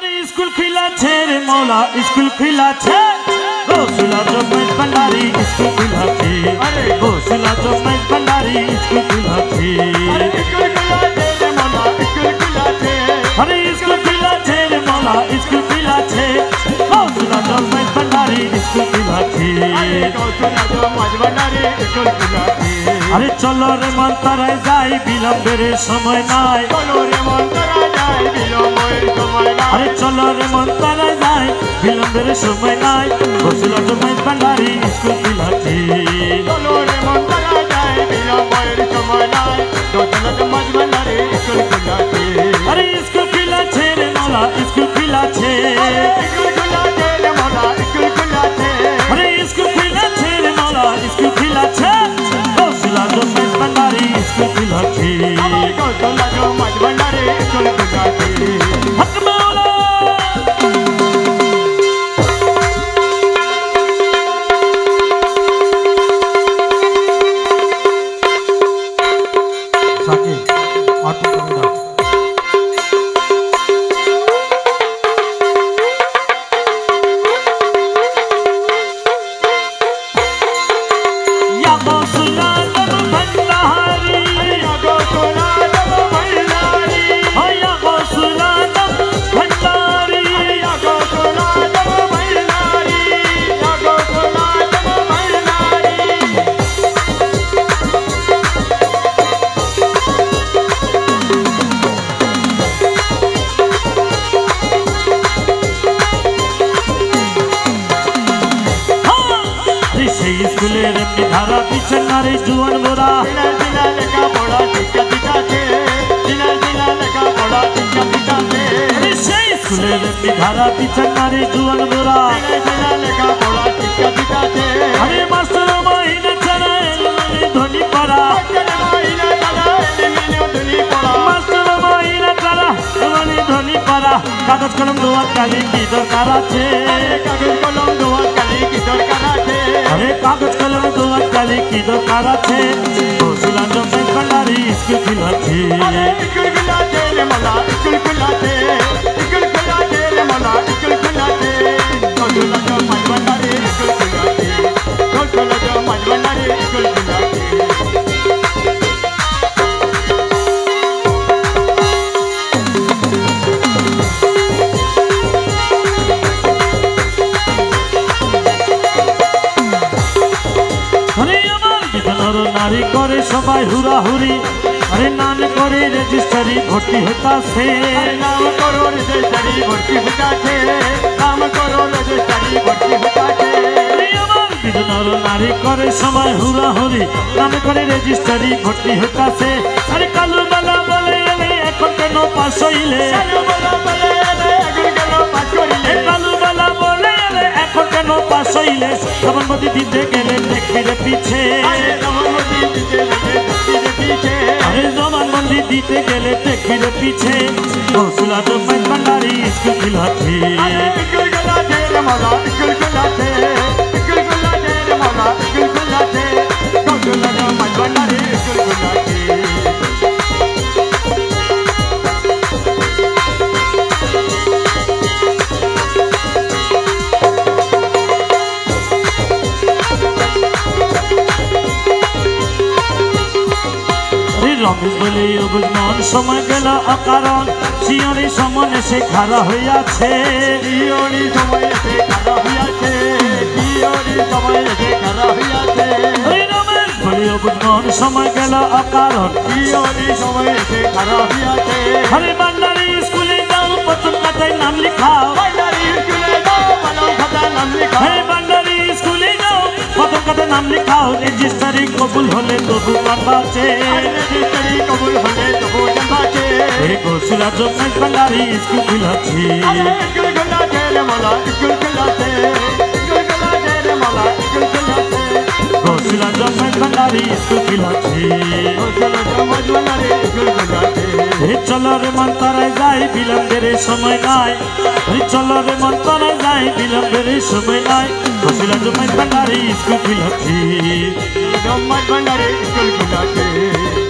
अरे स्कूल खिला छे रे मौला स्कूल खिला छे गौसुल आजम भंडारी स्कूल खिला छे अरे गौसुल आजम भंडारी स्कूल खिला छे अरे स्कूल खिला छे रे मौला स्कूल खिला छे अरे स्कूल खिला छे रे मौला स्कूल खिला छे गौसुल आजम भंडारी स्कूल खिला छे अरे गौसुल आजम भंडारी स्कूल खिला छे अरे चलो रे मंतराय जाई बिलम्बेर समय নাই चलो रे मंतराय जाई बिलम्बेर समय নাই अरे चलो रे मंतराय जाई बिलम्बेर समय নাই गौसुल आजम भंडारी स्कूल खिला छे चलो रे मंतराय जाई बिलम्बेर समय নাই गौसुल आजम भंडारी स्कूल खिला छे अरे स्कूल खिला छे रे मौला स्कूल खिला छे स्कूल खिला छे रे मौला स्कूल खिला छे अरे स्कूल खिला छे रे मौला स्कूल खिला छे गौसुल आजम भंडारी स्कूल खिला छे गौसुल आजम भंडारी स्कूल खिला छे हक मौला साके आटू कमदा या गौसुल आजम भंडारी या गौसुल आजम भंडारी हो या गौसुल आजम भंडारी या गौसुल आजम भंडारी या गौसुल आजम भंडारी সেই স্কুলের এমনি ধারা পিছন নারী জুয়ান বোরা দিনা দিনা লেখা পড়া শিক্ষা দিতাছে দিনা দিনা লেখা পড়া শিক্ষা দিতাছে সেই স্কুলের এমনি ধারা পিছন নারী জুয়ান বোরা দিনা দিনা লেখা পড়া শিক্ষা দিতাছে আরে মাস্টার মাহিনা ছাড়া এলিমিনি ধনী পড়া মাস্টার মাইনা তারা এলিমিনি ধনী পড়া মাস্টার মাহিনা ছাড়া এলিমিনি ধনী পড়া কাগজ কলম দোয়াত কালি কি দরকার আছে কাগজ কলম দোয়া কালি কি দরকার আছে আরে কাগজ কলম দোয়াত কালি কি দরকার আছে গৌসুল আজম ভंडारी স্কুল খোলা আছে अरे स्कूल खुला छे रे मौला स्कूल खुला छे स्कूल खुला छे रे मौला स्कूल खुला छे गौसुल आजम भंडारी स्कूल खुला छे गौसुल आजम भंडारी स्कूल खुला छे अरे আমার বিধানর নারী করে সবাই হুরাহুরি अरे नाम करे रजिस्ट्री भर्ती होता से अरे नाम करो रजिस्ट्री भर्ती होता छे नाम करो रजिस्ट्री भर्ती होता छे अरे আমার বিধানর নারী করে সবাই হুরাহুরি নাম করে রেজিস্ট্রি ভর্তি होता से अरे কালু বালা বলে এলে এখন কেন পাস হইলে কালু বলা বলে রে আগুন গেল পাস করিলে কালু বালা বলে এলে এখন কেন পাস হইলে জবানবন্দি দিতে গেলে দেখবি রে পিছে अरे जवानबंदी दिते लगे धरती रे पीछे अरे जबानबंदी दिते गेले देखबी रे पीछे गौसुल आजम भंडारी स्कूल खिला छे अरे स्कूल खुला छे रे मौला स्कूल खुला छे स्कूल खुला छे रे मौला स्कूल खुला छे गौसुल आजम भंडारी स्कूल खुला छे রমেশ বলে বুঝমান সময় গেল অকারণ শিয়রি সমনে সে খাড়া হইয়াছে ইয়োনি সময় এসে খারাপ হইয়াছে ইয়োনি সময় এসে খারাপ হইয়াছে রমেশ বলে বুঝমান সময় গেল অকারণ ইয়োনি সময় এসে খারাপ হইয়াছে হরে ভণ্ডারি স্কুলে যাও প্রথম খাতায় নাম লিখাও ভণ্ডারি স্কুলে যাও প্রথম খাতায় নাম লিখাও হরে ভণ্ডারি স্কুলে যাও প্রথম খাতায় নাম লিখাও রেজিস্ট্রি কবুল হলে তবু বাঁচে রেজিস্ট্রি কবুল হলে তবু জন্মাছে गौसुल आजम भंडारी स्कूल खुला छे स्कूल खुला छे रे मौला स्कूल खुला छे स्कूल खुला छे रे मौला स्कूल खुला छे गौसुल आजम भंडारी स्कूल खुला छे गौसुल आजम भंडारी स्कूल खुला छे हे चलो रे मंतराय जाई बिलम्बेर समय নাই हे चलो रे मंतराय जाई बिलम्बेर समय নাই गौसुल आजम भंडारी स्कूल खुला छे भंडारी स्कूल खुला छे।